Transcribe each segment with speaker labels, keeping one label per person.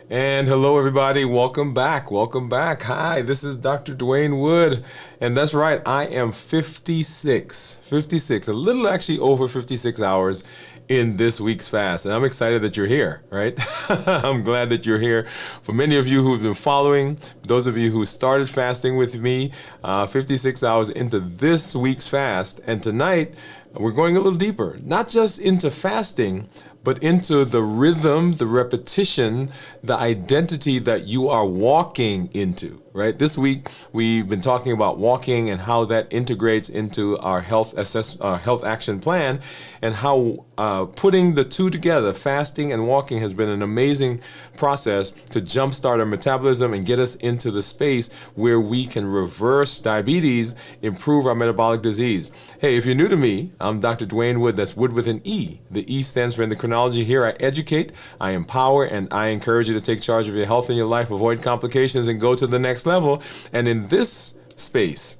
Speaker 1: And hello, everybody. Welcome back. Welcome back. Hi, this is Dr. Dwain Woode. And that's right, I am 56, 56, a little actually over 56 hours in this week's fast. And I'm excited that you're here, right? I'm glad that you're here. For many of you who've been following, those of you who started fasting with me, 56 hours into this week's fast. And tonight, we're going a little deeper, not just into fasting, but into the rhythm, the repetition, the identity that you are walking into, right? This week, we've been talking about walking and how that integrates into our health action plan, and how putting the two together, fasting and walking, has been an amazing process to jumpstart our metabolism and get us into the space where we can reverse diabetes, improve our metabolic disease. Hey, if you're new to me, I'm Dr. Dwain Woode. That's Wood with an E. The E stands for endocrinology. Here I educate, I empower, and I encourage you to take charge of your health and your life, avoid complications, and go to the next level. And in this space,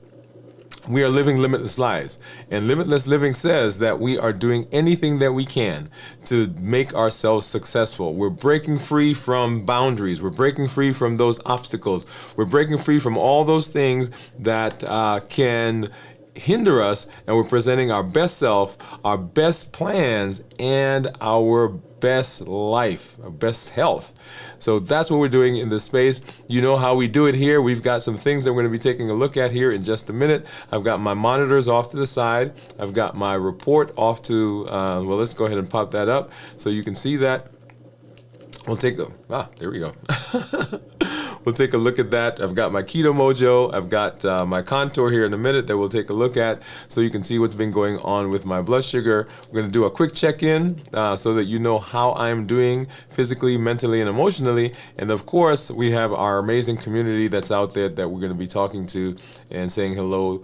Speaker 1: we are living limitless lives. And limitless living says that we are doing anything that we can to make ourselves successful. We're breaking free from boundaries. We're breaking free from those obstacles. We're breaking free from all those things that can hinder us, and we're presenting our best self, our best plans, and our best life, our best health. So that's what we're doing in this space. You know how we do it here. We've got some things that we're going to be taking a look at here in just a minute. I've got my monitors off to the side. I've got my report off to, well, let's go ahead and pop that up so you can see that. We'll take there we go. We'll take a look at that. I've got my Keto Mojo. I've got my contour here in a minute that we'll take a look at so you can see what's been going on with my blood sugar. We're going to do a quick check-in so that you know how I'm doing physically, mentally, and emotionally. And of course, we have our amazing community that's out there that we're going to be talking to and saying hello,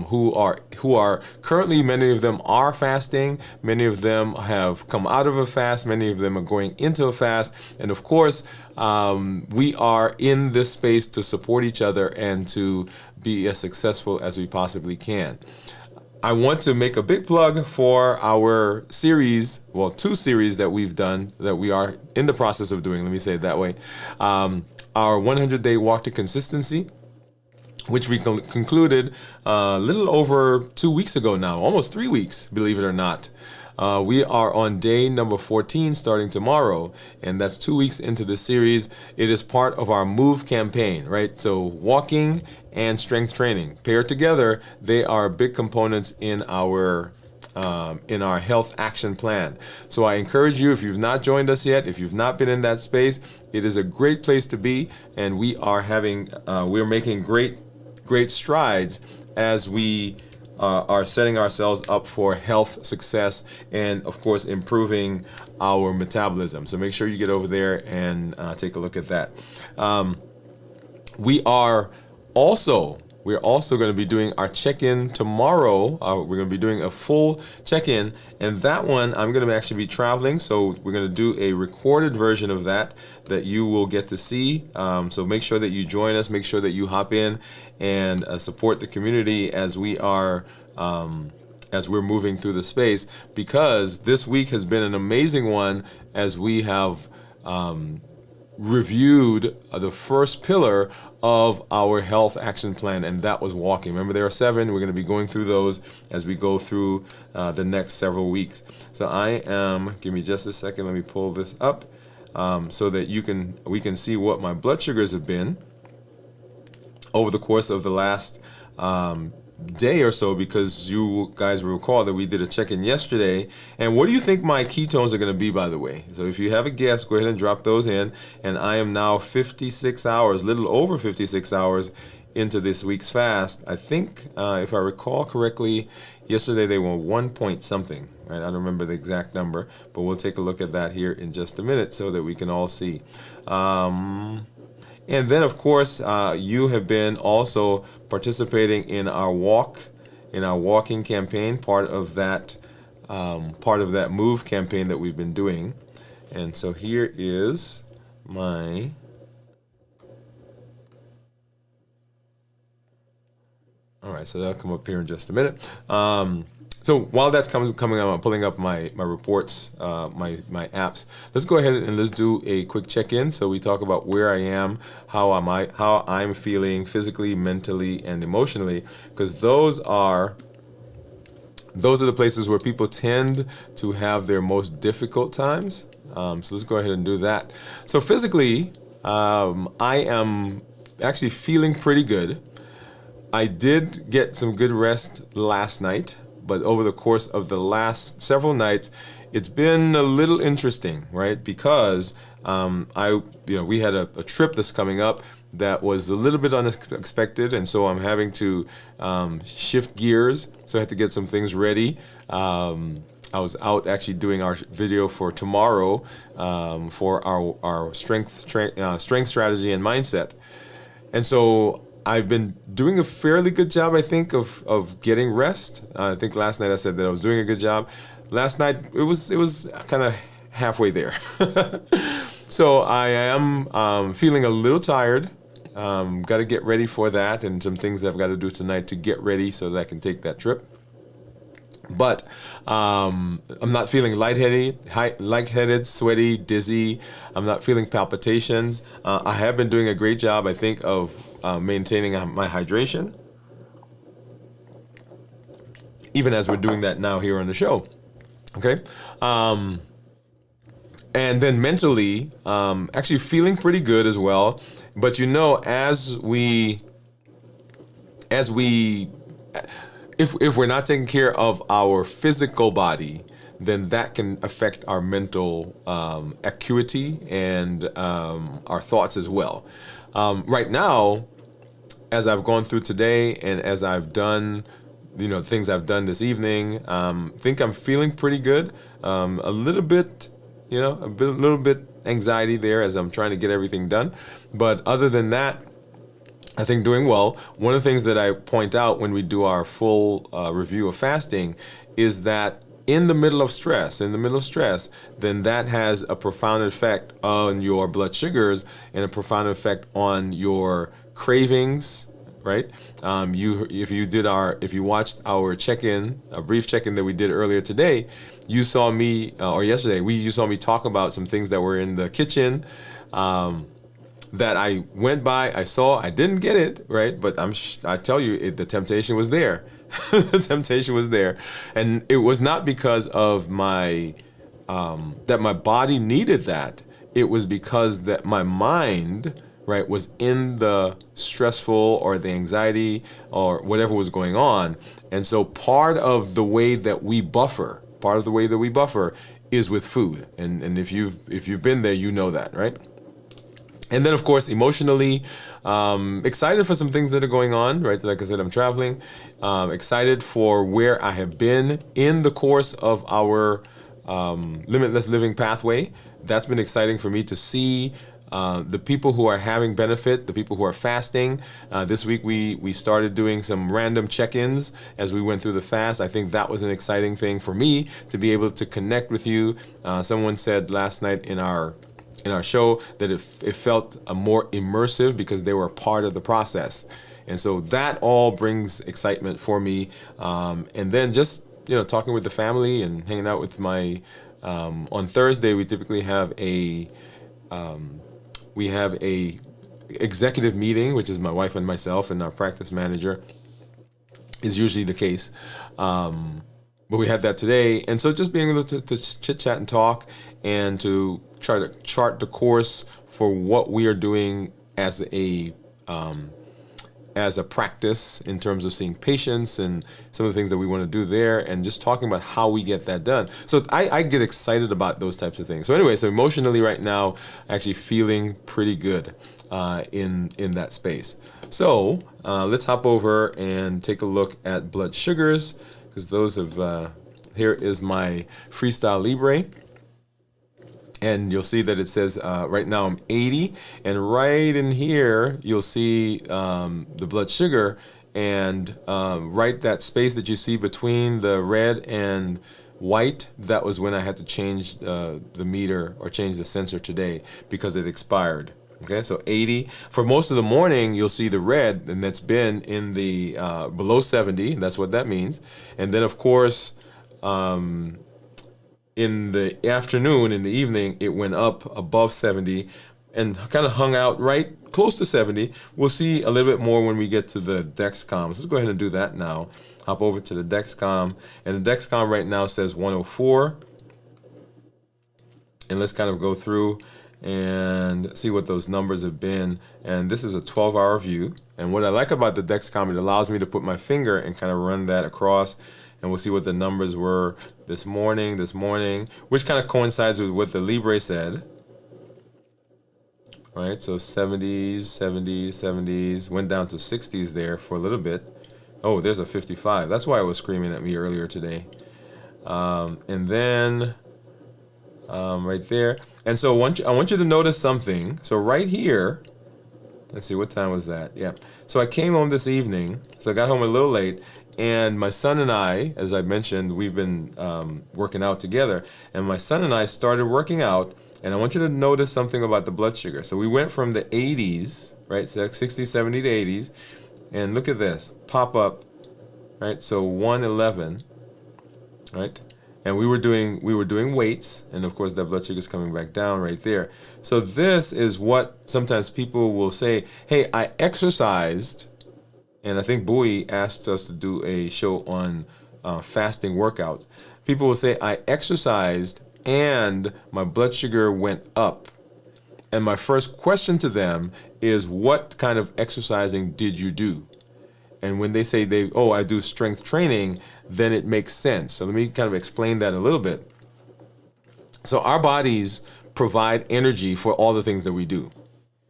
Speaker 1: who are currently, many of them are fasting. Many of them have come out of a fast. Many of them are going into a fast. And of course, we are in this space to support each other and to be as successful as we possibly can. I want to make a big plug for our series, well, two series that we've done, that we are in the process of doing, let me say it that way. Our 100-day walk to consistency, which we concluded a little over 2 weeks ago now, almost 3 weeks, believe it or not. We are on day number 14 starting tomorrow, and that's 2 weeks into the series. It is part of our MOVE campaign, right? So walking and strength training paired together, they are big components in our health action plan. So I encourage you, if you've not joined us yet, if you've not been in that space, it is a great place to be, and we are we're making great strides as we are setting ourselves up for health success and, of course, improving our metabolism. So make sure you get over there and take a look at that. We're also going to be doing our check-in tomorrow. We're going to be doing a full check-in, and that one I'm going to actually be traveling, so we're going to do a recorded version of that you will get to see. So make sure that you join us. Make sure that you hop in and support the community as we are as we're moving through the space, because this week has been an amazing one as we have reviewed the first pillar of our health action plan, and that was walking. Remember, there are 7. We're going to be going through those as we go through the next several weeks. So give me just a second, let me pull this up so that we can see what my blood sugars have been over the course of the last day or so, because you guys will recall that we did a check-in yesterday. And what do you think my ketones are going to be, by the way? So if you have a guess, go ahead and drop those in. And I am now 56 hours, little over 56 hours into this week's fast. I think, if I recall correctly, yesterday they were 1 point something, right? I don't remember the exact number, but we'll take a look at that here in just a minute so that we can all see. And then, of course, you have been also participating in our walking campaign, part of that MOVE campaign that we've been doing. And so here is my all right, so that'll come up here in just a minute. So while that's coming up, I'm pulling up my reports, my apps. Let's go ahead and let's do a quick check-in. So we talk about where I am, how I'm feeling physically, mentally, and emotionally, because those are the places where people tend to have their most difficult times. So let's go ahead and do that. So physically, I am actually feeling pretty good. I did get some good rest last night, but over the course of the last several nights, it's been a little interesting, right? Because we had a trip that's coming up that was a little bit unexpected, and so I'm having to shift gears. So I had to get some things ready. I was out actually doing our video for tomorrow for our strength strategy and mindset, and so I've been doing a fairly good job, I think, of getting rest. I think last night I said that I was doing a good job. Last night it was kind of halfway there. So I am feeling a little tired. Got to get ready for that, and some things that I've got to do tonight to get ready so that I can take that trip. But I'm not feeling lightheaded, sweaty, dizzy. I'm not feeling palpitations. I have been doing a great job, I think, of maintaining my hydration, even as we're doing that now here on the show. Okay. And then mentally, actually feeling pretty good as well. But as we if we're not taking care of our physical body, then that can affect our mental acuity and our thoughts as well. Right now, as I've gone through today and as I've done, things I've done this evening, think I'm feeling pretty good. A little bit, little bit anxiety there as I'm trying to get everything done. But other than that, I think doing well. One of the things that I point out when we do our full review of fasting is that in the middle of stress, then that has a profound effect on your blood sugars and a profound effect on your cravings, right? If you watched our check-in, a brief check-in that we did earlier today, you saw me, or yesterday, you saw me talk about some things that were in the kitchen, that I went by, I saw, I didn't get it, right? But I tell you, the temptation was there. The temptation was there. And it was not because of that my body needed that. It was because that my mind, right, was in the stressful or the anxiety or whatever was going on. And so part of the way that we buffer is with food. And if you've been there, you know that, right? And then, of course, emotionally, excited for some things that are going on, right? Like I said, I'm traveling. Excited for where I have been in the course of our limitless living pathway. That's been exciting for me to see the people who are having benefit, the people who are fasting. This week we started doing some random check-ins as we went through the fast. I think that was an exciting thing for me to be able to connect with you. Someone said last night in our show that it felt more immersive because they were a part of the process. And so that all brings excitement for me. And then just, talking with the family and hanging out with my, on Thursday, we typically have a executive meeting, which is my wife and myself and our practice manager is usually the case. But we had that today. And so just being able to chit chat and talk and to try to chart the course for what we are doing as a practice in terms of seeing patients and some of the things that we want to do there and just talking about how we get that done. So I get excited about those types of things. So anyway, so emotionally right now, actually feeling pretty good in that space. So let's hop over and take a look at blood sugars, because those have, here is my Freestyle Libre. And you'll see that it says right now I'm 80, and right in here you'll see the blood sugar, and right that space that you see between the red and white, that was when I had to change the meter or change the sensor today because it expired. Okay, so 80. For most of the morning, you'll see the red, and that's been in the below 70. That's what that means. And then, of course, in the afternoon, in the evening, it went up above 70 and kind of hung out right close to 70. We'll see a little bit more when we get to the Dexcom. So let's go ahead and do that now. Hop over to the Dexcom. And the Dexcom right now says 104. And let's kind of go through and see what those numbers have been. And this is a 12-hour view. And what I like about the Dexcom, it allows me to put my finger and kind of run that across. And we'll see what the numbers were this morning, which kind of coincides with what the Libre said. Right, so 70s, 70s, 70s, went down to 60s there for a little bit. Oh, there's a 55. That's why it was screaming at me earlier today. And then right there. And so I want you to notice something. So right here, let's see, what time was that? Yeah. So I came home this evening. So I got home a little late. And my son and I, as I mentioned, we've been working out together. And my son and I started working out. And I want you to notice something about the blood sugar. So we went from the 80s, right? So 60, 70 to 80s. And look at this. Pop up, right? So 111, right? And we were doing weights, and of course that blood sugar is coming back down right there. So this is what sometimes people will say, hey, I exercised, and I think Bowie asked us to do a show on fasting workouts. People will say, I exercised and my blood sugar went up. And my first question to them is, what kind of exercising did you do? And when they say I do strength training, then it makes sense. So let me kind of explain that a little bit. So our bodies provide energy for all the things that we do,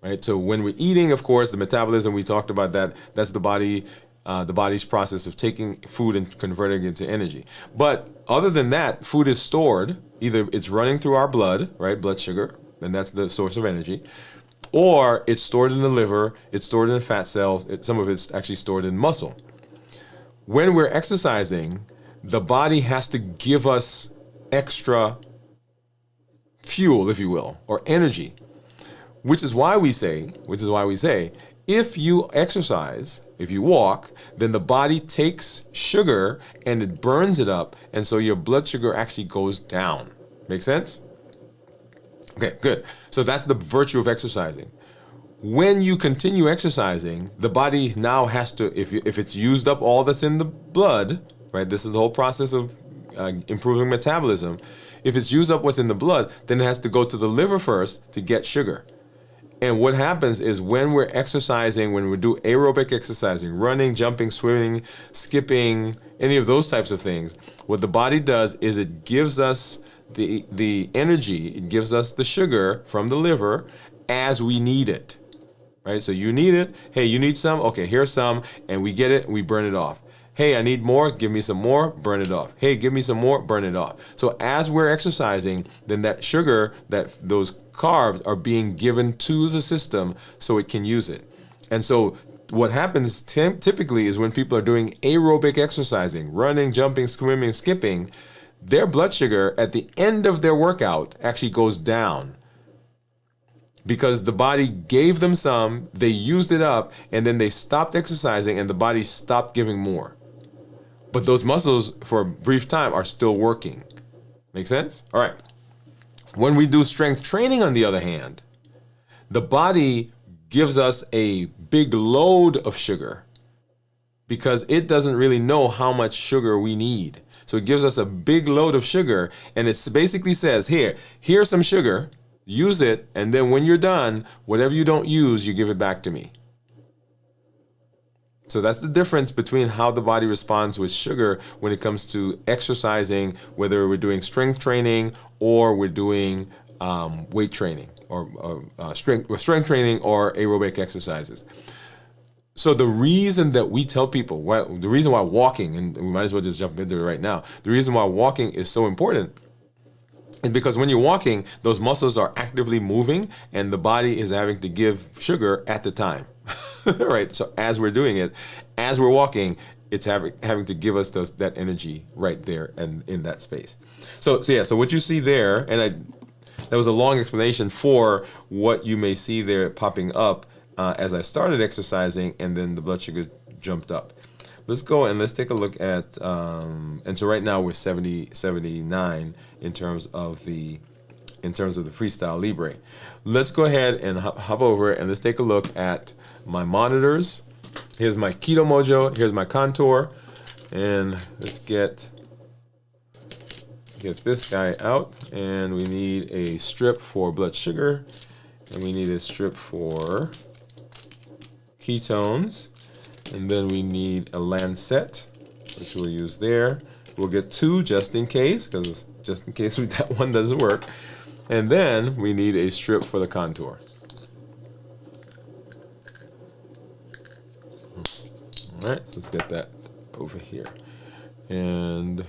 Speaker 1: right? So when we're eating, of course, the metabolism, we talked about that. That's the body's process of taking food and converting it into energy. But other than that, food is stored. Either it's running through our blood, right? Blood sugar, and that's the source of energy. Or it's stored in the liver, it's stored in fat cells, some of it's actually stored in muscle. When we're exercising, the body has to give us extra fuel, if you will, or energy, which is why we say, if you exercise, if you walk, then the body takes sugar and it burns it up, and so your blood sugar actually goes down. Make sense? Okay, good. So that's the virtue of exercising. When you continue exercising, the body now has to, if it's used up all that's in the blood, right? This is the whole process of improving metabolism. If it's used up what's in the blood, then it has to go to the liver first to get sugar. And what happens is when we're exercising, when we do aerobic exercising, running, jumping, swimming, skipping, any of those types of things, what the body does is it gives us the energy, it gives us the sugar from the liver as we need it, right? So you need it. Hey, you need some? Okay, here's some, and we get it, we burn it off. Hey, I need more, give me some more, burn it off. Hey, give me some more, burn it off. So as we're exercising, then that sugar, those carbs are being given to the system so it can use it. And so what happens typically is when people are doing aerobic exercising, running, jumping, swimming, skipping, their blood sugar at the end of their workout actually goes down because the body gave them some, they used it up, and then they stopped exercising and the body stopped giving more. But those muscles for a brief time are still working. Make sense? All right. When we do strength training, on the other hand, the body gives us a big load of sugar because it doesn't really know how much sugar we need. So it gives us a big load of sugar, and it basically says, here's some sugar, use it, and then when you're done, whatever you don't use, you give it back to me. So that's the difference between how the body responds with sugar when it comes to exercising, whether we're doing strength training or we're doing weight training or strength training or aerobic exercises. So the reason that we tell people, the reason why walking, and we might as well just jump into it right now, the reason why walking is so important is because when you're walking, those muscles are actively moving and the body is having to give sugar at the time. Right? So as we're doing it, as we're walking, it's having to give us that energy right there and in that space. So what you see there, and that was a long explanation for what you may see there popping up as I started exercising, and then the blood sugar jumped up. Let's go and let's take a look at, and so right now we're 79 in terms of the Freestyle Libre. Let's go ahead and hop over and let's take a look at my monitors. Here's my Keto Mojo, here's my Contour, and let's get this guy out, and we need a strip for blood sugar, and we need a strip for ketones, and then we need a lancet, which we'll use there. We'll get 2 just in case that one doesn't work. And then we need a strip for the Contour. All right, so let's get that over here. And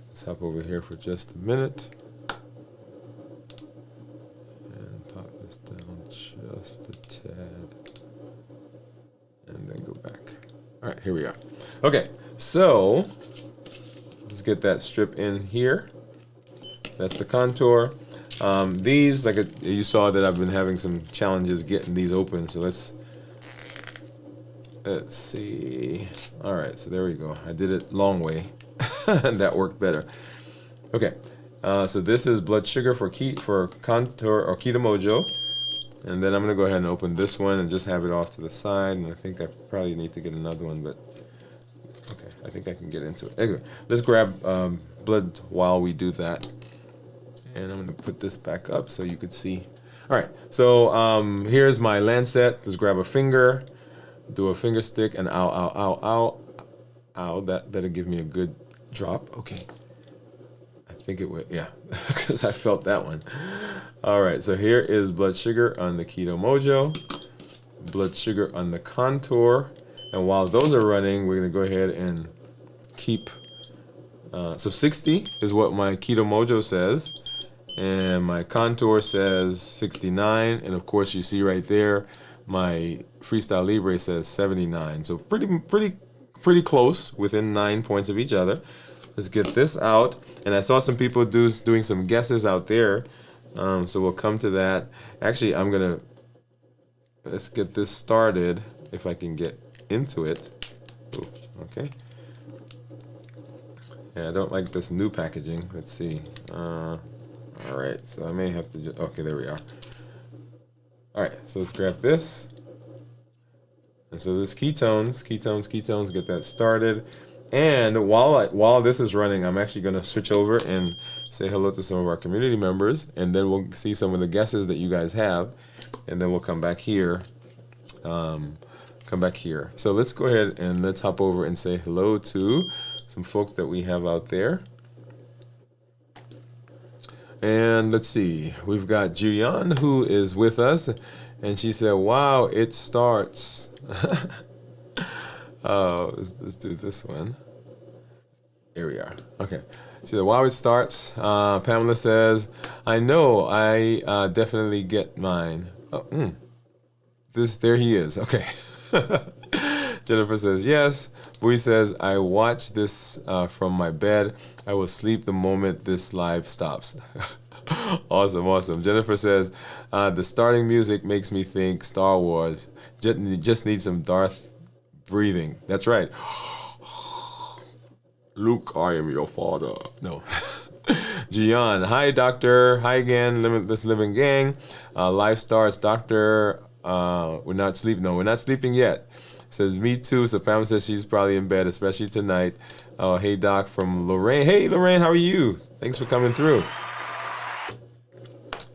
Speaker 1: let's hop over here for just a minute. And pop this down just a tad. And then go back. All right, here we are. Okay, so let's get that strip in here. That's the Contour. These, you saw that I've been having some challenges getting these open. So let's see. All right, so there we go. I did it long way. That worked better. Okay, so this is blood sugar for Contour or Keto Mojo. And then I'm gonna go ahead and open this one and just have it off to the side. And I think I probably need to get another one, but okay, I think I can get into it. Anyway, let's grab blood while we do that. And I'm gonna put this back up so you could see. All right, so here's my lancet. Let's grab a finger, do a finger stick, and ow, ow, ow, ow. Ow, that better give me a good drop. Okay, I think it would, yeah, because I felt that one. All right, so here is blood sugar on the Keto Mojo, blood sugar on the Contour, and while those are running, we're gonna go ahead and keep, so 60 is what my Keto Mojo says, and my Contour says 69, and of course you see right there, my Freestyle Libre says 79, so pretty close, within 9 points of each other. Let's get this out, and I saw some people doing some guesses out there. So we'll come to that. Actually, let's get this started if I can get into it. Ooh, okay. Yeah, I don't like this new packaging. Let's see. All right, so I may have to okay, there we are. All right, so let's grab this. And so this ketones, get that started. And while this is running, I'm actually going to switch over and say hello to some of our community members, and then we'll see some of the guesses that you guys have, and then we'll come back here. So let's go ahead and let's hop over and say hello to some folks that we have out there. And let's see, we've got Julian who is with us, and she said, "Wow, it starts." Oh, let's do this one. Here we are. Okay. She said, "Wow, it starts." Pamela says, "I know. I definitely get mine." Oh, there he is. Okay. Jennifer says, "Yes." Bowie says, "I watch this from my bed. I will sleep the moment this live stops." Awesome. Jennifer says, "The starting music makes me think Star Wars. Just need some Darth breathing." That's right. Luke, I am your father. No. Gian, hi, doctor. Hi again, Limitless Living Gang. Life starts, doctor. We're not sleeping yet. Says, me too. So Pam says she's probably in bed, especially tonight. Oh, hey, doc, from Lorraine. Hey, Lorraine, how are you? Thanks for coming through.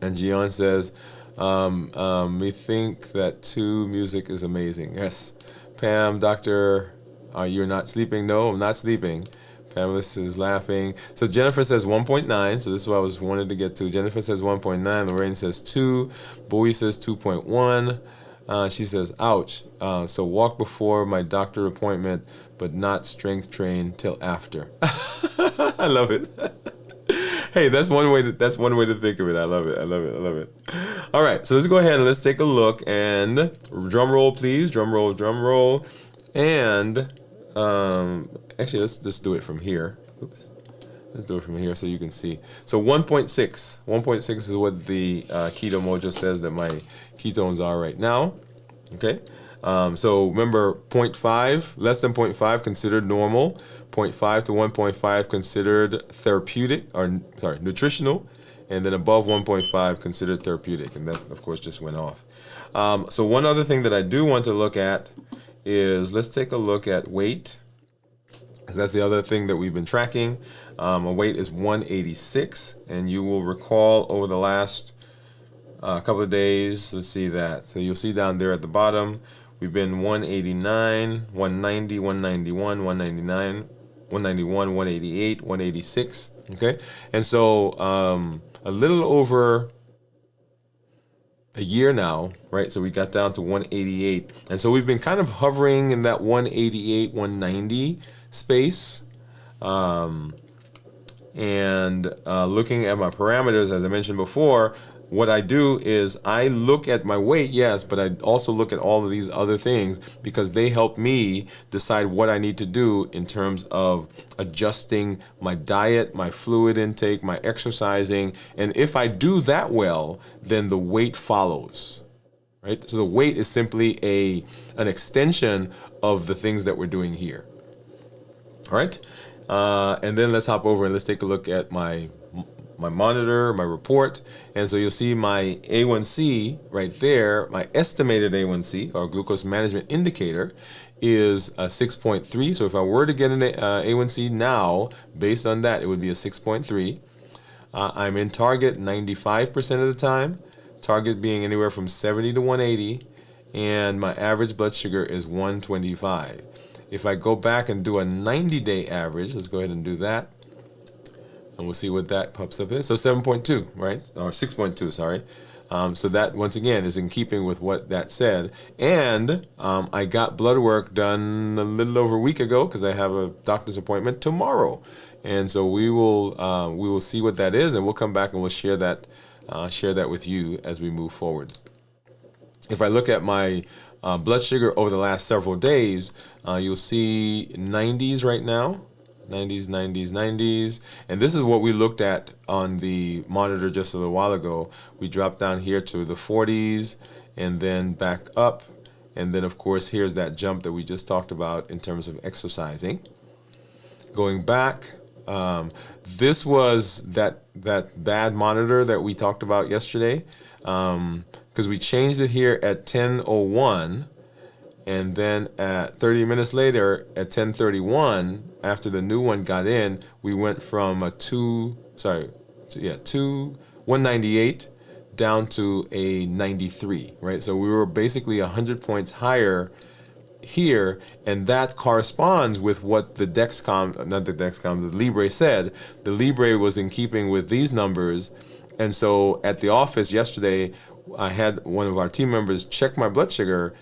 Speaker 1: And Gian says, me think that too, music is amazing. Yes. Pam, doctor, you're not sleeping? No, I'm not sleeping. Pamela is laughing. So Jennifer says 1.9. So this is what I was wanted to get to. Jennifer says 1.9. Lorraine says 2. Bowie says 2.1. She says, ouch. So walk before my doctor appointment, but not strength train till after. I love it. Hey, that's one way to think of it. I love it. All right, so let's go ahead and let's take a look, and drum roll, please. Drum roll. And actually, let's just do it from here. Oops. Let's do it from here so you can see. So 1.6. 1.6 is what the Keto Mojo says that my ketones are right now. Okay. So remember, 0.5, less than 0.5 considered normal. 0.5 to 1.5 considered therapeutic, or sorry, nutritional. And then above 1.5 considered therapeutic. And that, of course, just went off. So one other thing that I do want to look at is, let's take a look at weight, because that's the other thing that we've been tracking. My weight is 186, and you will recall over the last couple of days, let's see that. So you'll see down there at the bottom, we've been 189, 190, 191, 199, 191, 188, 186. Okay, and so a little over a year now, right? So we got down to 188, and so we've been kind of hovering in that 188, 190 space. And looking at my parameters, as I mentioned before, what I do is I look at my weight, yes, but I also look at all of these other things because they help me decide what I need to do in terms of adjusting my diet, my fluid intake, my exercising. And if I do that well, then the weight follows, right? So the weight is simply an extension of the things that we're doing here. All right. And then let's hop over and let's take a look at my monitor, my report. And so you'll see my A1C right there. My estimated A1C, or glucose management indicator, is a 6.3. So if I were to get an A1C now, based on that, it would be a 6.3. I'm in target 95% of the time, target being anywhere from 70 to 180, and my average blood sugar is 125. If I go back and do a 90-day average, let's go ahead and do that, and we'll see what that pops up is. So 7.2, right? Or 6.2, sorry. So that, once again, is in keeping with what that said. And I got blood work done a little over a week ago because I have a doctor's appointment tomorrow. And so we will see what that is, and we'll come back and we'll share that with you as we move forward. If I look at my blood sugar over the last several days, you'll see 90s right now. 90s, 90s, 90s. And this is what we looked at on the monitor just a little while ago. We dropped down here to the 40s and then back up. And then, of course, here's that jump that we just talked about in terms of exercising. Going back, this was that bad monitor that we talked about yesterday, because we changed it here at 10:01. And then at 30 minutes later, at 10:31, after the new one got in, we went from 198 down to a 93, right? So we were basically 100 points higher here, and that corresponds with what the the Libre said. The Libre was in keeping with these numbers, and so at the office yesterday, I had one of our team members check my blood sugar,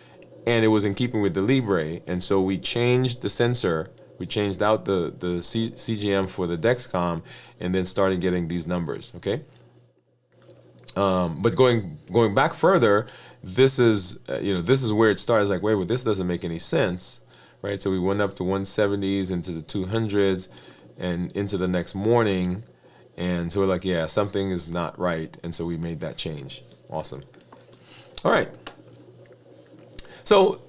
Speaker 1: and it was in keeping with the Libre, and so we changed the sensor. We changed out the CGM for the Dexcom, and then started getting these numbers. Okay. But going back further, this is where it starts. Like, wait, well, this doesn't make any sense, right? So we went up to 170s into the 200s, and into the next morning, and so we're like, yeah, something is not right, and so we made that change. Awesome. All right. So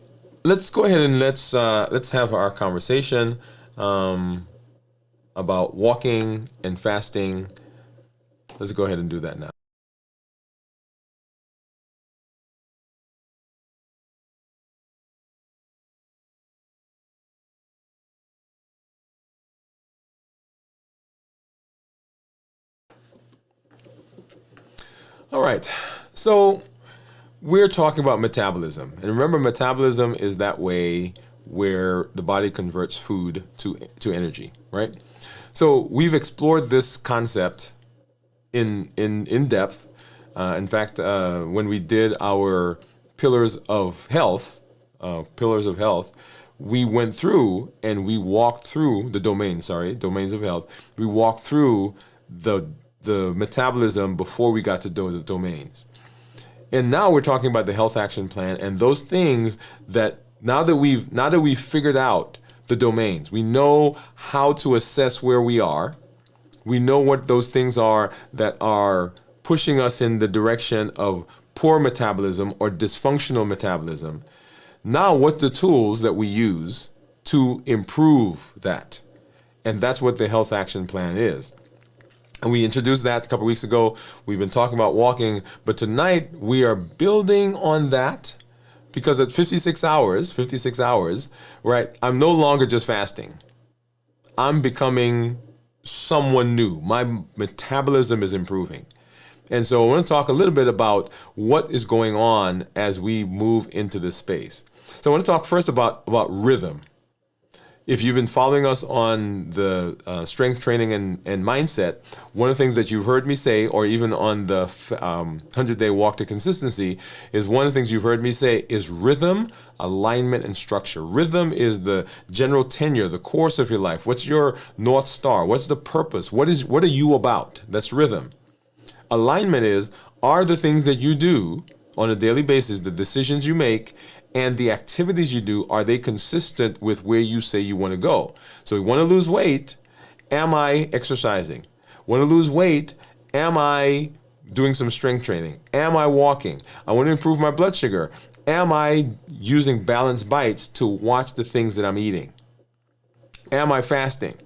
Speaker 1: let's go ahead and let's have our conversation about walking and fasting. Let's go ahead and do that now. All right. So we're talking about metabolism. And remember, metabolism is that way where the body converts food to energy, right? So we've explored this concept in depth. In fact, when we did our pillars of health, we went through and we walked through the domains of health. We walked through the metabolism before we got to the domains. And now we're talking about the health action plan and those things that now that we've figured out the domains, we know how to assess where we are, We know what those things are that are pushing us in the direction of poor metabolism or dysfunctional metabolism. Now, what's the tools that we use to improve that? And that's what the health action plan is. And we introduced that a couple weeks ago. We've been talking about walking, but tonight we are building on that, because at 56 hours, right, I'm no longer just fasting. I'm becoming someone new. My metabolism is improving. And so I want to talk a little bit about what is going on as we move into this space. So I want to talk first about rhythm. If you've been following us on the strength training and mindset, one of the things that you've heard me say, or even on the 100-day walk to consistency, is one of the things you've heard me say is rhythm, alignment, and structure. Rhythm is the general tenure, the course of your life. What's your North Star? What's the purpose? What are you about? That's rhythm. Alignment are the things that you do on a daily basis, the decisions you make, and the activities you do, are they consistent with where you say you want to go? So you want to lose weight, am I exercising? Want to lose weight, am I doing some strength training? Am I walking? I want to improve my blood sugar. Am I using balanced bites to watch the things that I'm eating? Am I fasting?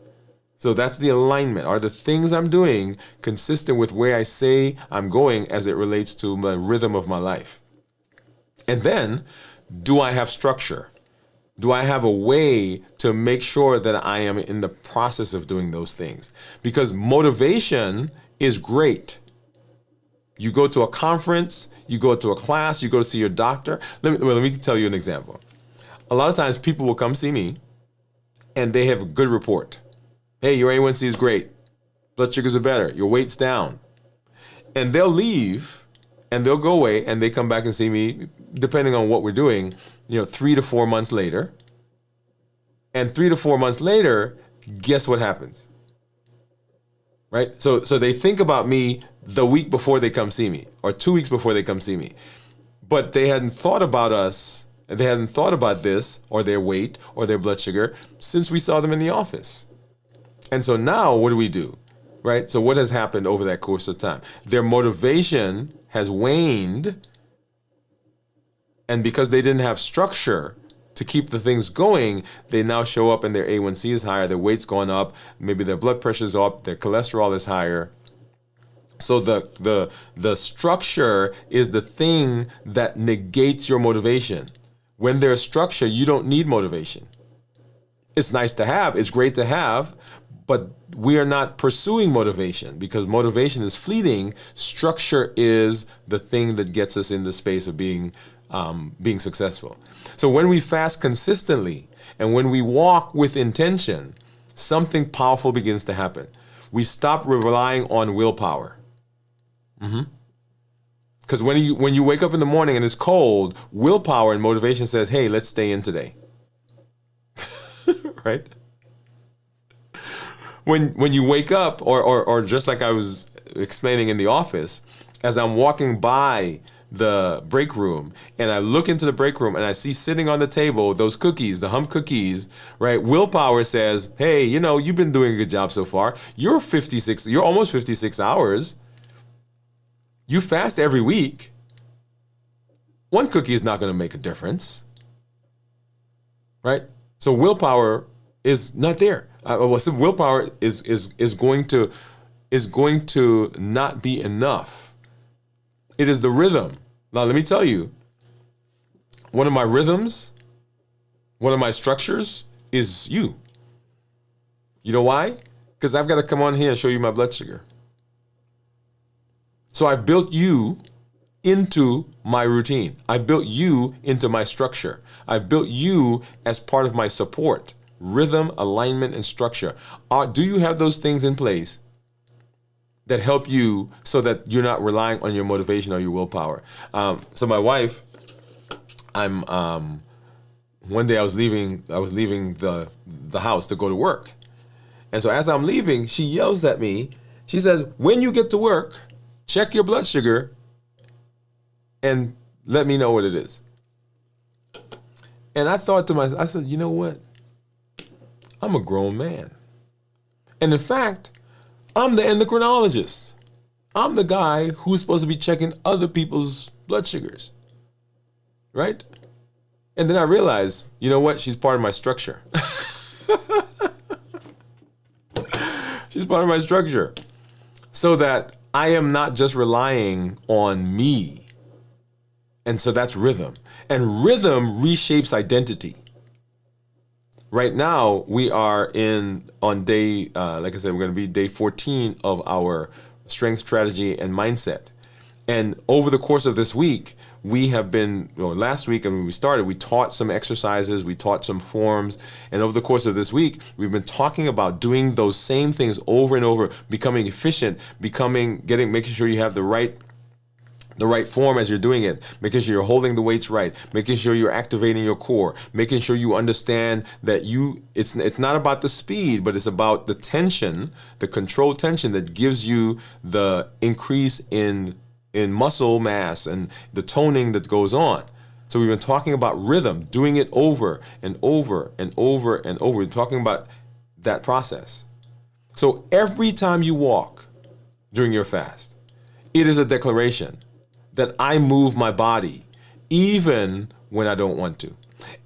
Speaker 1: So that's the alignment. Are the things I'm doing consistent with where I say I'm going as it relates to the rhythm of my life? And then, do I have structure? Do I have a way to make sure that I am in the process of doing those things? Because motivation is great. You go to a conference, you go to a class, you go to see your doctor. Let me tell you an example. A lot of times people will come see me and they have a good report. Hey, your A1C is great. Blood sugars are better. Your weight's down. And they'll leave and they'll go away and they come back and see me, depending on what we're doing, 3 to 4 months later. And 3 to 4 months later, guess what happens? Right? So they think about me the week before they come see me, or 2 weeks before they come see me. But they hadn't thought about us, and they hadn't thought about this, or their weight, or their blood sugar, since we saw them in the office. And so now, what do? Right? So what has happened over that course of time? Their motivation has waned, and because they didn't have structure to keep the things going, they now show up and their A1C is higher, their weight's gone up, maybe their blood pressure's up, their cholesterol is higher. So the structure is the thing that negates your motivation. When there's structure, you don't need motivation. It's nice to have, it's great to have, but we are not pursuing motivation because motivation is fleeting. Structure is the thing that gets us in the space of being successful. So when we fast consistently and when we walk with intention, something powerful begins to happen. We stop relying on willpower. Because when you wake up in the morning and it's cold, willpower and motivation says, hey, let's stay in today. Right? When you wake up, or just like I was explaining in the office, as I'm walking by the break room and I look into the break room and I see sitting on the table those cookies, the hump cookies, right? Willpower says, hey, you've been doing a good job so far. You're almost 56 hours. You fast every week. One cookie is not going to make a difference, right? So willpower is not there. Willpower is going to not be enough. It is the rhythm. Now, let me tell you, one of my rhythms, one of my structures is you. You know why? Because I've got to come on here and show you my blood sugar. So I've built you into my routine. I built you into my structure. I built you as part of my support. Rhythm, alignment, and structure. Do you have those things in place that help you so that you're not relying on your motivation or your willpower? So my wife, one day I was leaving the house to go to work. And so as I'm leaving, she yells at me. She says, when you get to work, check your blood sugar and let me know what it is. And I thought to myself, I said, you know what? I'm a grown man. And in fact, I'm the endocrinologist. I'm the guy who's supposed to be checking other people's blood sugars, right? And then I realized, you know what? She's part of my structure. She's part of my structure. So that I am not just relying on me. And so that's rhythm. And rhythm reshapes identity. Right now, we are on day, like I said, we're going to be day 14 of our strength, strategy, and mindset. And over the course of this week, we have been, last week, when we started, we taught some exercises, we taught some forms. And over the course of this week, we've been talking about doing those same things over and over, becoming efficient, making sure you have the right form as you're doing it, making sure you're holding the weights right, making sure you're activating your core, making sure you understand that it's not about the speed, but it's about the tension, the controlled tension that gives you the increase in muscle mass and the toning that goes on. So we've been talking about rhythm, doing it over and over and over and over. We're talking about that process. So every time you walk during your fast, it is a declaration that I move my body even when I don't want to.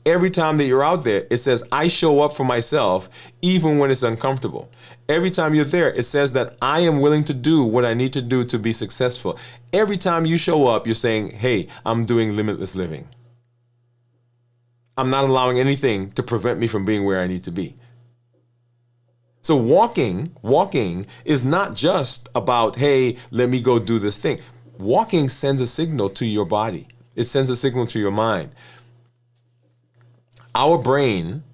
Speaker 1: Every time that you're out there, it says I show up for myself even when it's uncomfortable. Every time you're there, it says that I am willing to do what I need to do to be successful. Every time you show up, you're saying, hey, I'm doing limitless living. I'm not allowing anything to prevent me from being where I need to be. So walking is not just about, hey, let me go do this thing. Walking sends a signal to your body. It sends a signal to your mind. Our brain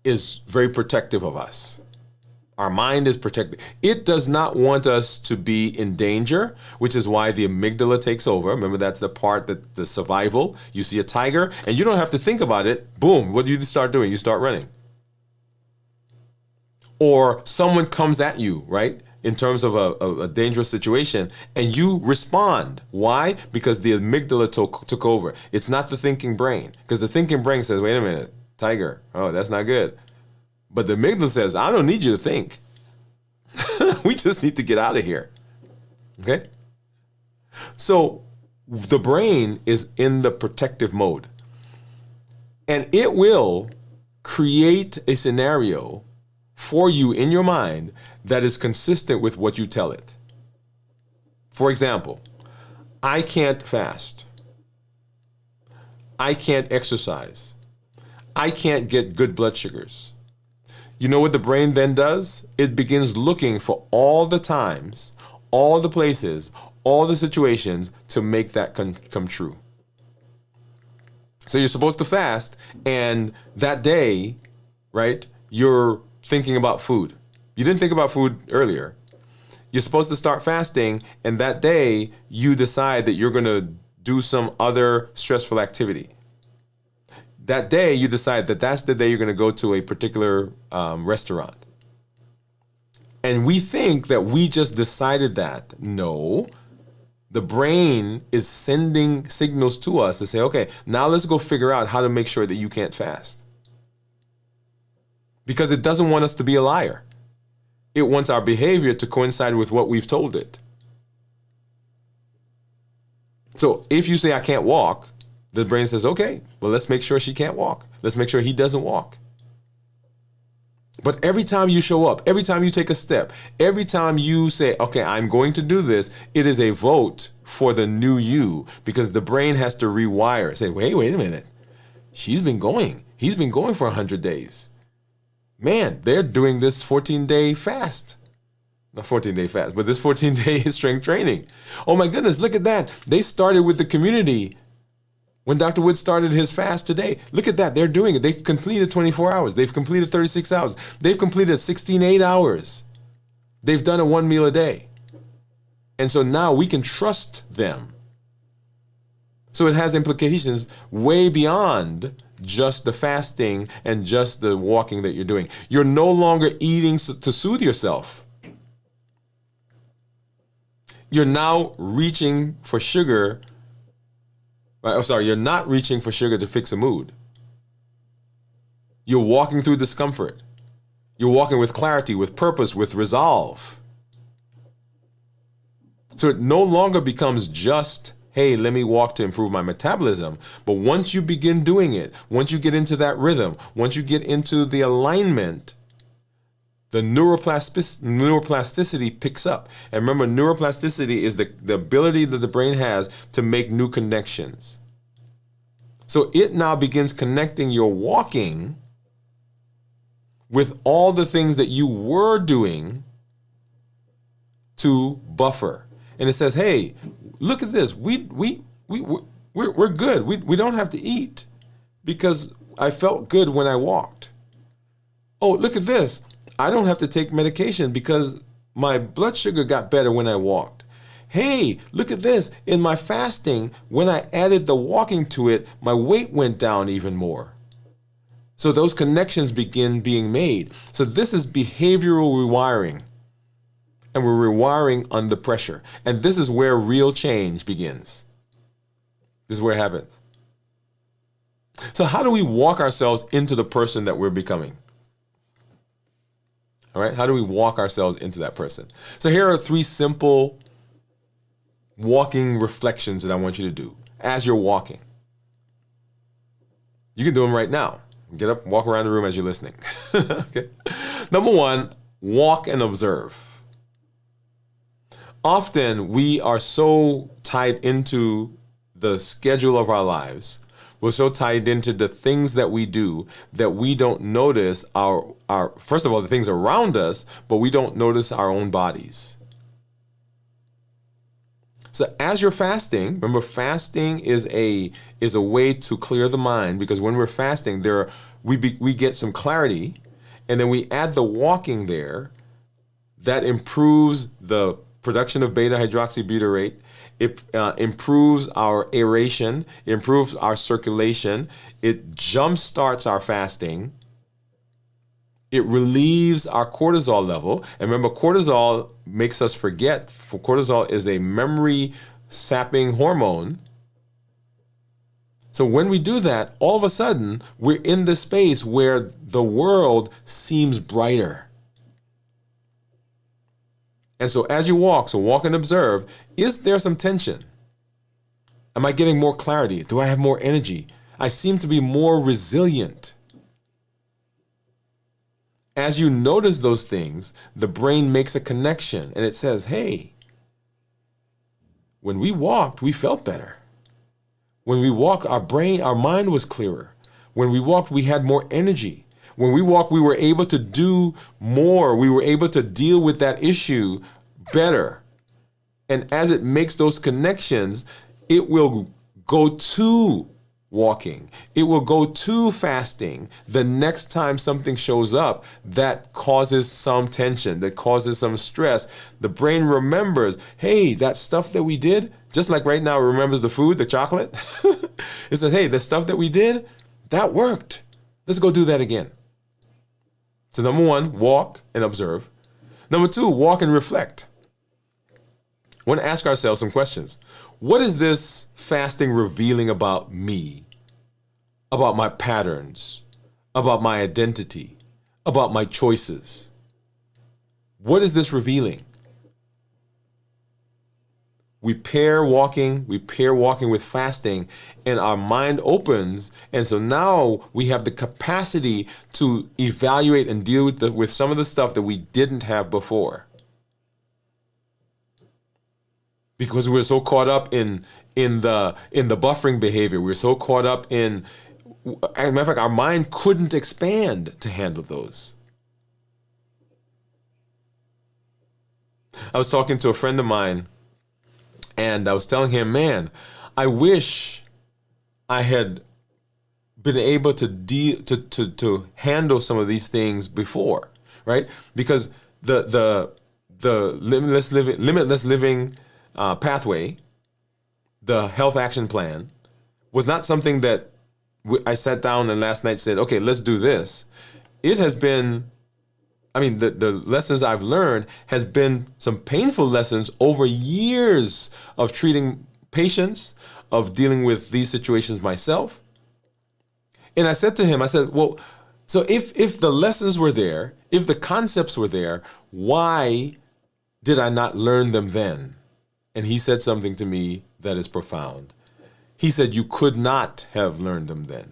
Speaker 1: is very protective of us. Our mind is protective. It does not want us to be in danger, which is why the amygdala takes over. Remember, that's the part that the survival. You see a tiger and you don't have to think about it. Boom, what do you start doing? You start running. Or someone comes at you, right? In terms of a dangerous situation, and you respond. Why? Because the amygdala took over. It's not the thinking brain, because the thinking brain says, wait a minute, tiger, oh, that's not good. But the amygdala says, I don't need you to think. We just need to get out of here. Okay? So the brain is in the protective mode, and it will create a scenario for you in your mind that is consistent with what you tell it. For example, I can't fast. I can't exercise. I can't get good blood sugars. You know what the brain then does? It begins looking for all the times, all the places, all the situations to make that come true. So you're supposed to fast, and that day, right, you're thinking about food. You didn't think about food earlier. You're supposed to start fasting, and that day you decide that you're going to do some other stressful activity. That day you decide that that's the day you're going to go to a particular restaurant. And we think that we just decided that. No, the brain is sending signals to us to say, okay, now let's go figure out how to make sure that you can't fast. Because it doesn't want us to be a liar. It wants our behavior to coincide with what we've told it. So if you say, I can't walk, the brain says, okay, well, let's make sure she can't walk. Let's make sure he doesn't walk. But every time you show up, every time you take a step, every time you say, okay, I'm going to do this, it is a vote for the new you, because the brain has to rewire. Say, wait a minute. He's been going for 100 days. Man, they're doing this 14-day fast. Not 14-day fast, but this 14-day strength training. Oh my goodness, look at that. They started with the community when Dr. Woode started his fast today. Look at that. They're doing it. They completed 24 hours. They've completed 36 hours. They've completed 16 8 hours. They've done a 1 meal a day. And so now we can trust them. So it has implications way beyond just the fasting and just the walking that you're doing. You're no longer eating to soothe yourself. You're now reaching for sugar. You're not reaching for sugar to fix a mood. You're walking through discomfort. You're walking with clarity, with purpose, with resolve. So it no longer becomes just, hey, let me walk to improve my metabolism. But once you begin doing it, once you get into that rhythm, once you get into the alignment, the neuroplasticity picks up. And remember, neuroplasticity is the ability that the brain has to make new connections. So it now begins connecting your walking with all the things that you were doing to buffer. And it says, hey, look at this. We're good. We don't have to eat because I felt good when I walked. Oh, look at this. I don't have to take medication because my blood sugar got better when I walked. Hey, look at this. In my fasting, when I added the walking to it, my weight went down even more. So those connections begin being made. So this is behavioral rewiring. And we're rewiring under pressure. And this is where real change begins. This is where it happens. So how do we walk ourselves into the person that we're becoming? All right, how do we walk ourselves into that person? So here are 3 simple walking reflections that I want you to do as you're walking. You can do them right now. Get up, walk around the room as you're listening. Okay. Number 1, walk and observe. Often we are so tied into the schedule of our lives. We're so tied into the things that we do that we don't notice our first of all, the things around us, but we don't notice our own bodies. So as you're fasting, remember fasting is a way to clear the mind, because when we're fasting, we get some clarity, and then we add the walking there. That improves the production of beta hydroxybutyrate. It improves our aeration, it improves our circulation, it jumpstarts our fasting, it relieves our cortisol level. And remember, cortisol makes us forget. Cortisol is a memory sapping hormone. So when we do that, all of a sudden, we're in this space where the world seems brighter. And so as you walk, walk and observe, is there some tension? Am I getting more clarity? Do I have more energy? I seem to be more resilient. As you notice those things, the brain makes a connection and it says, hey, when we walked, we felt better. When we walked, our mind was clearer. When we walked, we had more energy. When we walk, we were able to do more. We were able to deal with that issue better. And as it makes those connections, it will go to walking. It will go to fasting the next time something shows up that causes some tension, that causes some stress. The brain remembers, hey, that stuff that we did, just like right now it remembers the food, the chocolate. It says, hey, the stuff that we did, that worked. Let's go do that again. So number 1, walk and observe. Number 2, walk and reflect. We want to ask ourselves some questions. What is this fasting revealing about me, about my patterns, about my identity, about my choices? What is this revealing? We pair walking with fasting, and our mind opens. And so now we have the capacity to evaluate and deal with some of the stuff that we didn't have before. Because we're so caught up in the buffering behavior. We're so caught up in, as a matter of fact, our mind couldn't expand to handle those. I was talking to a friend of mine, and I was telling him, man, I wish I had been able to handle some of these things before, right? Because the limitless living pathway, the health action plan, was not something that I sat down and last night said, okay, let's do this. It has been, the lessons I've learned has been some painful lessons over years of treating patients, of dealing with these situations myself. And I said to him, well, so if the lessons were there, if the concepts were there, why did I not learn them then? And he said something to me that is profound. He said, you could not have learned them then.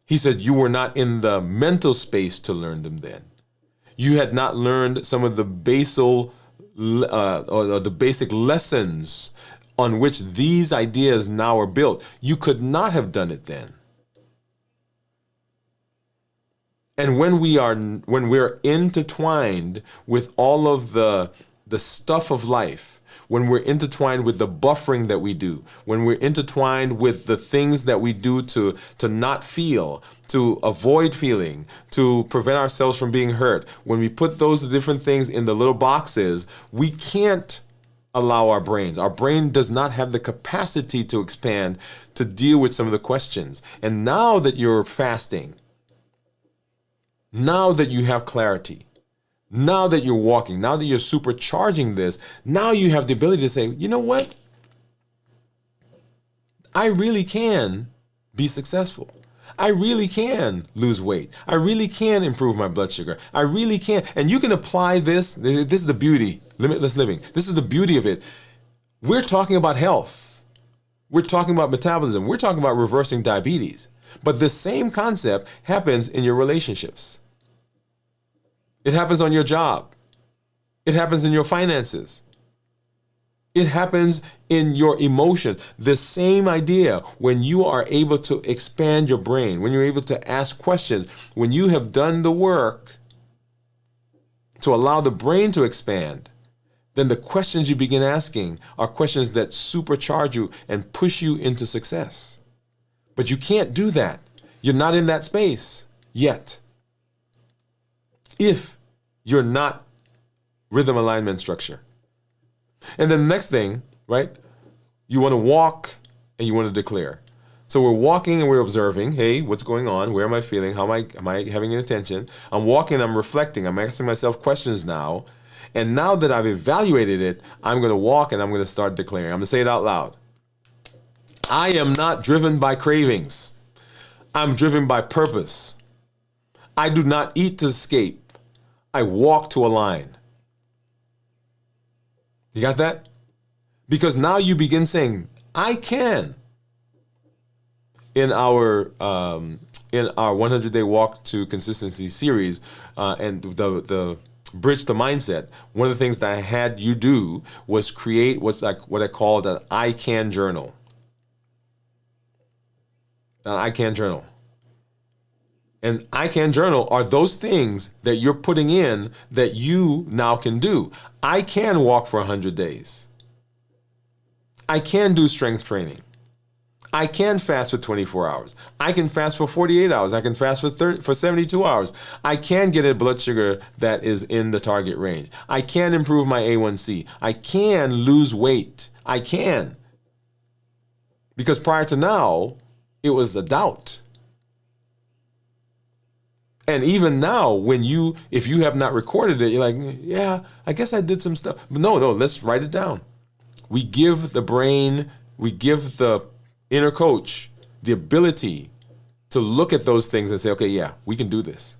Speaker 1: He said, you were not in the mental space to learn them then. You had not learned some of the basal or the basic lessons on which these ideas now are built. You could not have done it then. And when we're intertwined with all of the stuff of life, when we're intertwined with the buffering that we do, when we're intertwined with the things that we do to not feel, to avoid feeling, to prevent ourselves from being hurt, when we put those different things in the little boxes, we can't allow our brains. Our brain does not have the capacity to expand to deal with some of the questions. And now that you're fasting, now that you have clarity, now that you're walking, now that you're supercharging this, now you have the ability to say, you know what? I really can be successful. I really can lose weight. I really can improve my blood sugar. I really can. And you can apply this. This is the beauty, limitless living. This is the beauty of it. We're talking about health. We're talking about metabolism. We're talking about reversing diabetes. But the same concept happens in your relationships. It happens on your job. It happens in your finances. It happens in your emotions. The same idea, when you are able to expand your brain, when you're able to ask questions, when you have done the work to allow the brain to expand, then the questions you begin asking are questions that supercharge you and push you into success. But you can't do that. You're not in that space yet. If you're not rhythm alignment structure. And then the next thing, right? You want to walk and you want to declare. So we're walking and we're observing. Hey, what's going on? Where am I feeling? How am I having an attention? I'm walking, I'm reflecting. I'm asking myself questions now. And now that I've evaluated it, I'm going to walk and I'm going to start declaring. I'm going to say it out loud. I am not driven by cravings. I'm driven by purpose. I do not eat to escape. I walk to align. You got that? Because now you begin saying, I can. In our 100-day walk to consistency series and the bridge to mindset, one of the things that I had you do was create what I called an I can journal. An I can journal. And I can journal are those things that you're putting in that you now can do. I can walk for 100 days. I can do strength training. I can fast for 24 hours. I can fast for 48 hours. I can fast for 72 hours. I can get a blood sugar that is in the target range. I can improve my A1C. I can lose weight. I can. Because prior to now, it was a doubt. And even now, if you have not recorded it, you're like, yeah, I guess I did some stuff. But no, let's write it down. We give the brain, we give the inner coach the ability to look at those things and say, okay, yeah, we can do this.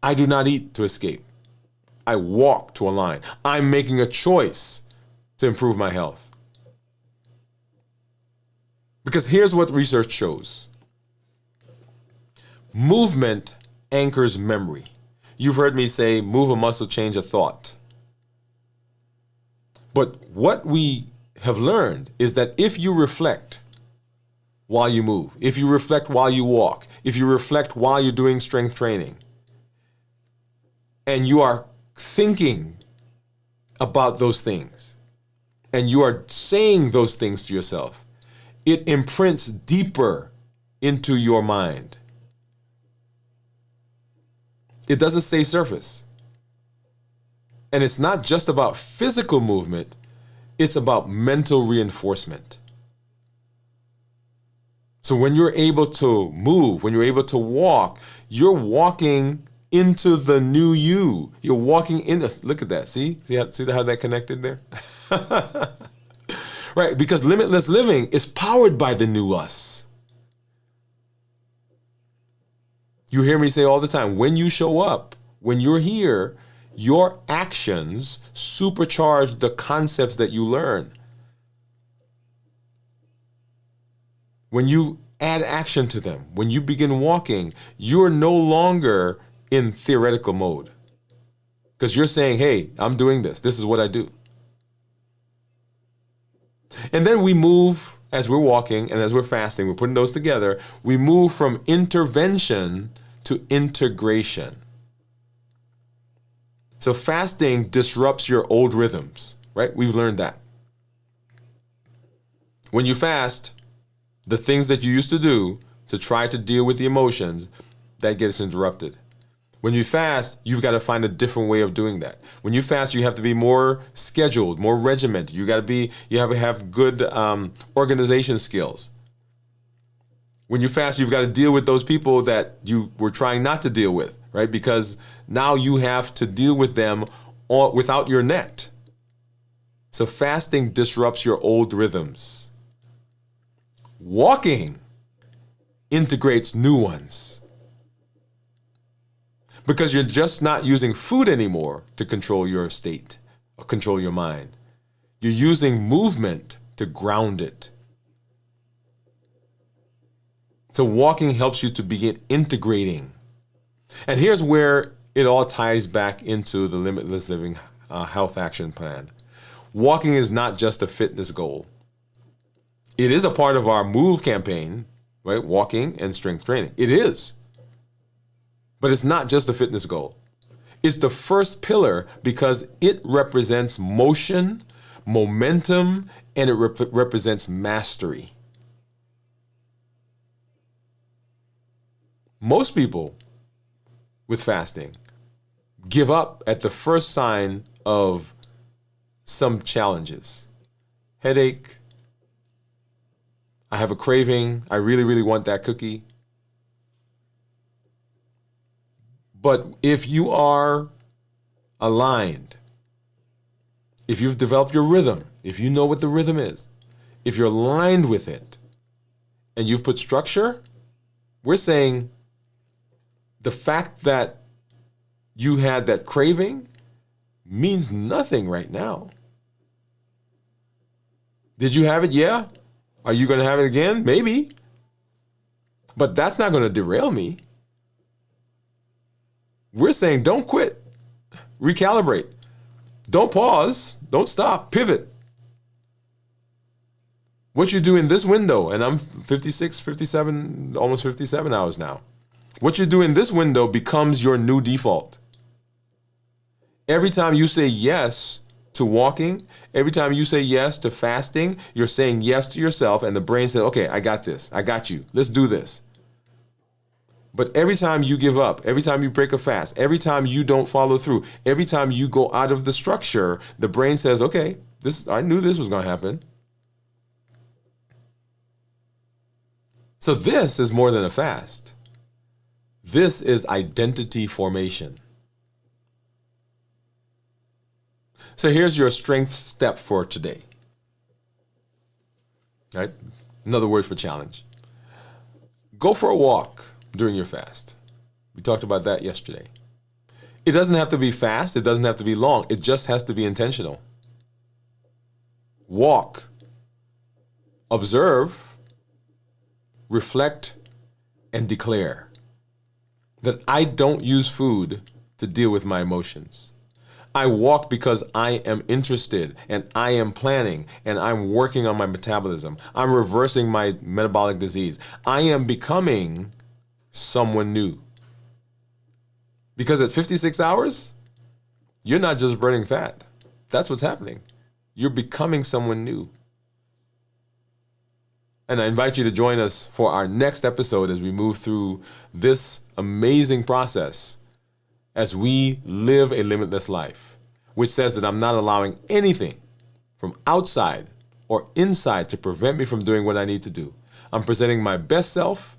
Speaker 1: I do not eat to escape. I walk to align. I'm making a choice to improve my health. Because here's what research shows. Movement anchors memory. You've heard me say, move a muscle, change a thought. But what we have learned is that if you reflect while you move, if you reflect while you walk, if you reflect while you're doing strength training, and you are thinking about those things, and you are saying those things to yourself, it imprints deeper into your mind. It doesn't stay surface. And it's not just about physical movement, it's about mental reinforcement. So when you're able to move, when you're able to walk, you're walking into the new you. You're walking in this. Look at that. See how that connected there? Right, because limitless living is powered by the new us. You hear me say all the time, when you show up, when you're here, your actions supercharge the concepts that you learn. When you add action to them, when you begin walking, you're no longer in theoretical mode. Because you're saying, hey, I'm doing this. This is what I do. And then we move, as we're walking and as we're fasting, we're putting those together, we move from intervention to integration. So fasting disrupts your old rhythms, right? We've learned that. When you fast, the things that you used to do to try to deal with the emotions, that gets interrupted. When you fast, you've got to find a different way of doing that. When you fast, you have to be more scheduled, more regimented. You have to have good organization skills. When you fast, you've got to deal with those people that you were trying not to deal with, right? Because now you have to deal with them without your net. So fasting disrupts your old rhythms. Walking integrates new ones. Because you're just not using food anymore to control your state or control your mind. You're using movement to ground it. So walking helps you to begin integrating. And here's where it all ties back into the Limitless Living Health Action Plan. Walking is not just a fitness goal. It is a part of our MOVE campaign, right? Walking and strength training. It is. But it's not just a fitness goal. It's the first pillar because it represents motion, momentum, and it represents mastery. Most people with fasting give up at the first sign of some challenges. Headache. I have a craving. I really, really want that cookie. But if you are aligned, if you've developed your rhythm, if you know what the rhythm is, if you're aligned with it, and you've put structure, we're saying the fact that you had that craving means nothing right now. Did you have it? Yeah. Are you going to have it again? Maybe. But that's not going to derail me. We're saying don't quit. Recalibrate. Don't pause. Don't stop. Pivot. What you do in this window, and I'm 56, 57, almost 57 hours now. What you do in this window becomes your new default. Every time you say yes to walking, every time you say yes to fasting, you're saying yes to yourself, and the brain says, okay, I got this. I got you. Let's do this. But every time you give up, every time you break a fast, every time you don't follow through, every time you go out of the structure, the brain says, okay, I knew this was going to happen. So this is more than a fast. This is identity formation. So here's your strength step for today. All right? Another word for challenge. Go for a walk during your fast. We talked about that yesterday. It doesn't have to be fast. It doesn't have to be long. It just has to be intentional. Walk. Observe. Reflect. And declare that I don't use food to deal with my emotions. I walk because I am interested and I am planning and I'm working on my metabolism. I'm reversing my metabolic disease. I am becoming someone new. Because at 56 hours, you're not just burning fat. That's what's happening. You're becoming someone new. And I invite you to join us for our next episode as we move through this amazing process as we live a limitless life, which says that I'm not allowing anything from outside or inside to prevent me from doing what I need to do. I'm presenting my best self,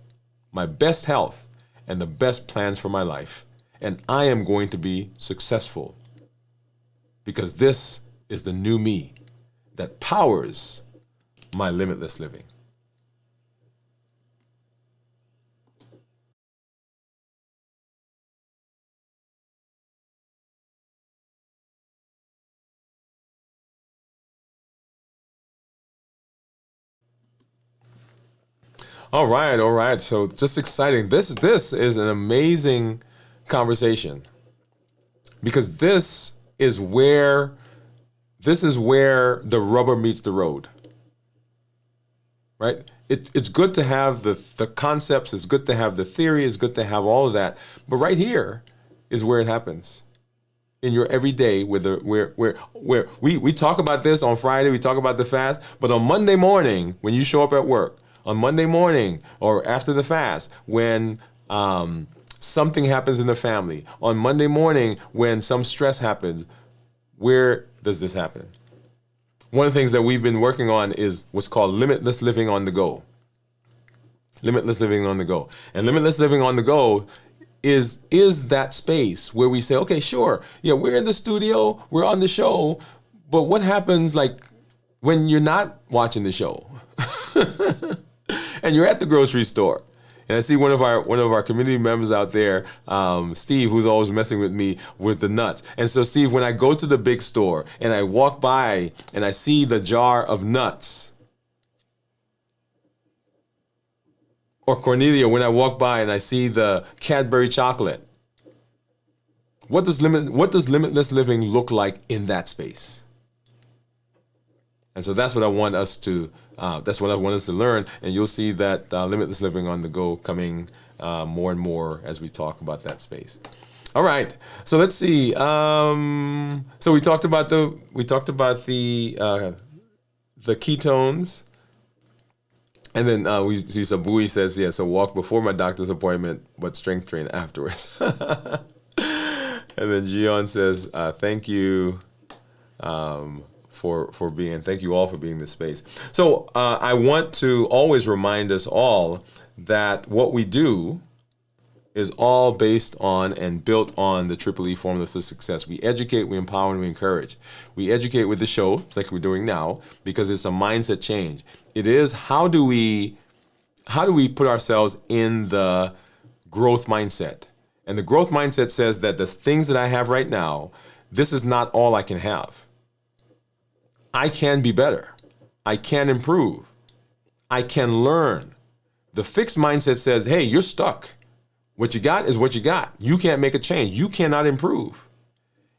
Speaker 1: my best health, and the best plans for my life. And I am going to be successful because this is the new me that powers my limitless living. All right, all right. So just exciting. This is an amazing conversation because this is where the rubber meets the road, right? It's good to have the concepts. It's good to have the theory. It's good to have all of that. But right here is where it happens in your everyday. Where we talk about this on Friday. We talk about the fast. But on Monday morning, when you show up at work, on Monday morning or after the fast, when something happens in the family, on Monday morning when some stress happens, where does this happen? One of the things that we've been working on is what's called limitless living on the go. Limitless living on the go. And limitless living on the go is that space where we say, okay, sure, yeah, we're in the studio, we're on the show, but what happens like when you're not watching the show and you're at the grocery store? And I see one of our community members out there, Steve, who's always messing with me with the nuts. And so, Steve, when I go to the big store and I walk by and I see the jar of nuts, or Cornelia, when I walk by and I see the Cadbury chocolate, what does limitless living look like in that space? And so that's what I want us to learn, and you'll see that limitless living on the go coming more and more as we talk about that space. All right, so let's see. So we talked about the ketones, and then we see Sabui says, yeah, so walk before my doctor's appointment, but strength train afterwards. And then Gian says, thank you. Thank you all for being in this space. So I want to always remind us all that what we do is all based on and built on the Triple E formula for success. We educate, we empower, and we encourage. We educate with the show, like we're doing now, because it's a mindset change. It is how do we put ourselves in the growth mindset? And the growth mindset says that the things that I have right now, this is not all I can have. I can be better. I can improve. I can learn. The fixed mindset says, hey, you're stuck. What you got is what you got. You can't make a change. You cannot improve.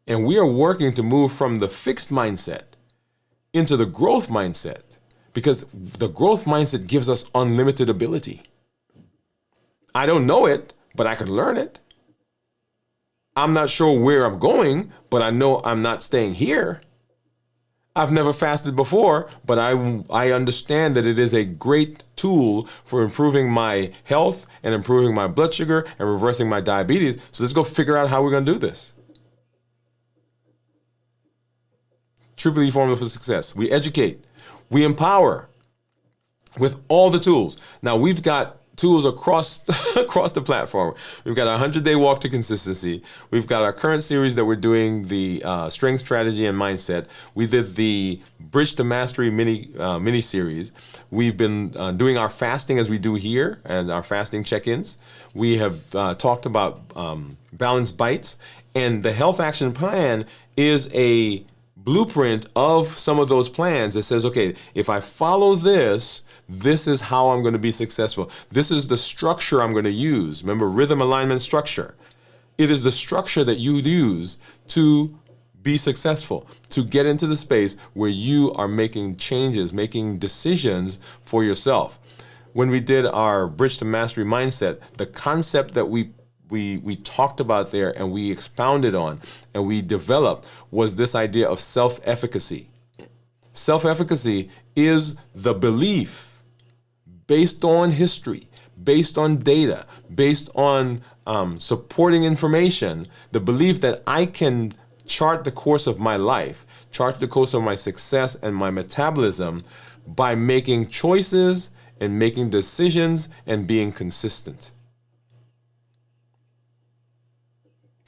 Speaker 1: And we are working to move from the fixed mindset into the growth mindset, because the growth mindset gives us unlimited ability. I don't know it, but I can learn it. I'm not sure where I'm going, but I know I'm not staying here. I've never fasted before, but I understand that it is a great tool for improving my health and improving my blood sugar and reversing my diabetes. So let's go figure out how we're going to do this. Triple E formula for success. We educate, we empower with all the tools. Now we've got tools across the platform. We've got our 100-day walk to consistency. We've got our current series that we're doing, the strength, strategy, and mindset. We did the Bridge to Mastery mini series. We've been doing our fasting as we do here and our fasting check-ins. We have talked about balanced bites, and the health action plan is a blueprint of some of those plans that says, okay, if I follow this, this is how I'm going to be successful. This is the structure I'm going to use. Remember, rhythm, alignment, structure. It is the structure that you use to be successful, to get into the space where you are making changes, making decisions for yourself. When we did our Bridge to Mastery mindset, the concept that we talked about there and we expounded on and we developed was this idea of self-efficacy. Self-efficacy is the belief based on history, based on data, based on supporting information, the belief that I can chart the course of my life, chart the course of my success and my metabolism by making choices and making decisions and being consistent.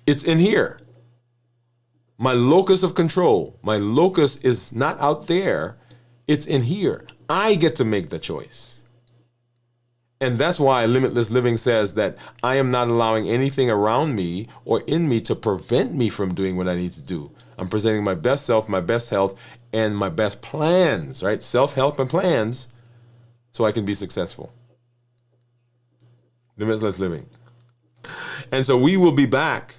Speaker 1: It's in here. My locus of control, my locus is not out there, it's in here. I get to make the choice. And that's why Limitless Living says that I am not allowing anything around me or in me to prevent me from doing what I need to do. I'm presenting my best self, my best health, and my best plans, right? Self-help and plans so I can be successful. Limitless living. And so we will be back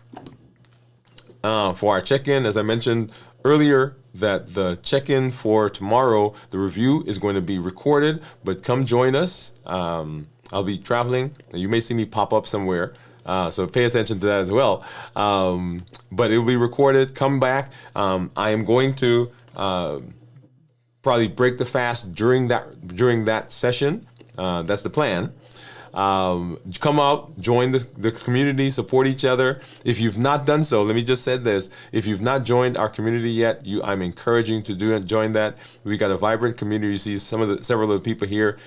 Speaker 1: for our check-in. As I mentioned earlier, that the check-in for tomorrow, the review is going to be recorded, but come join us. I'll be traveling. You may see me pop up somewhere. So pay attention to that as well. But it will be recorded. Come back. I am going to probably break the fast during that session. That's the plan. Come out, join the community, support each other. If you've not done so, let me just say this. If you've not joined our community yet, I'm encouraging you to join that. We got a vibrant community. You see several of the people here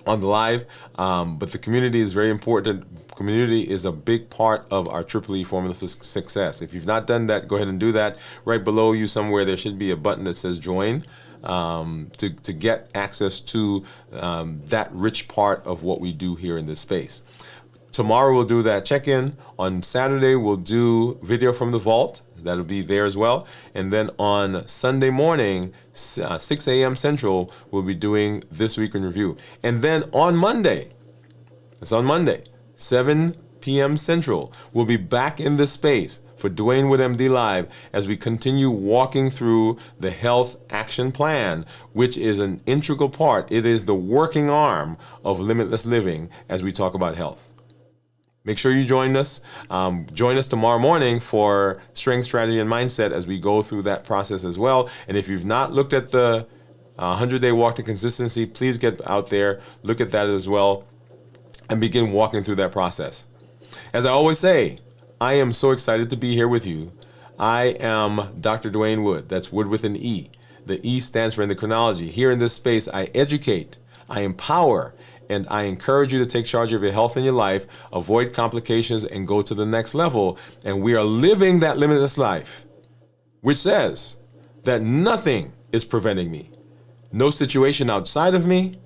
Speaker 1: on the live, but the community is very important. Community is a big part of our EEE formula for success. If you've not done that, go ahead and do that. Right below you somewhere, there should be a button that says join. To get access to that rich part of what we do here in this space. Tomorrow we'll do that check-in. On Saturday we'll do video from the vault. That'll be there as well. And then on Sunday morning, 6 a.m. Central, we'll be doing This Week in Review. And then on Monday, 7 p.m. Central, we'll be back in this space for Dwain Woode MD Live as we continue walking through the Health Action Plan, which is an integral part. It is the working arm of limitless living as we talk about health. Make sure you join us. Join us tomorrow morning for Strength, Strategy, and Mindset as we go through that process as well. And if you've not looked at the 100-Day Walk to Consistency, please get out there, look at that as well, and begin walking through that process. As I always say, I am so excited to be here with you. I am Dr. Dwain Woode. That's Wood with an E. The E stands for endocrinology. Here in this space, I educate, I empower, and I encourage you to take charge of your health and your life, avoid complications, and go to the next level. And we are living that limitless life, which says that nothing is preventing me. No situation outside of me,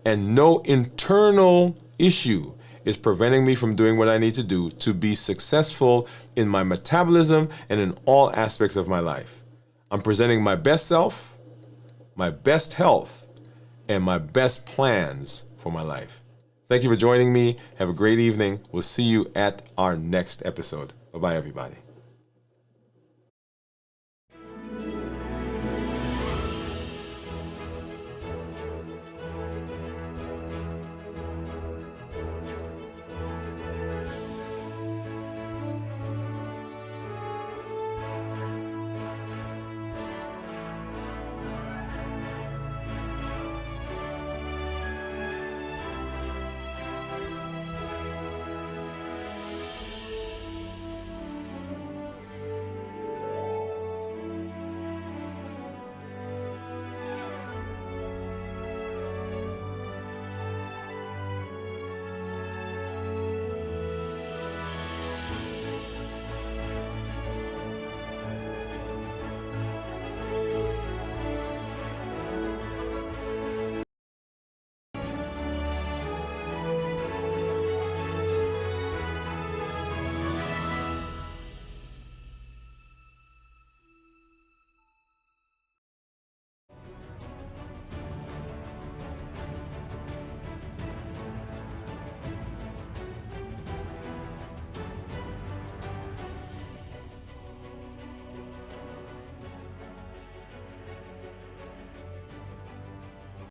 Speaker 1: and no internal issue is preventing me from doing what I need to do to be successful in my metabolism and in all aspects of my life. I'm presenting my best self, my best health, and my best plans for my life. Thank you for joining me. Have a great evening. We'll see you at our next episode. Bye-bye, everybody.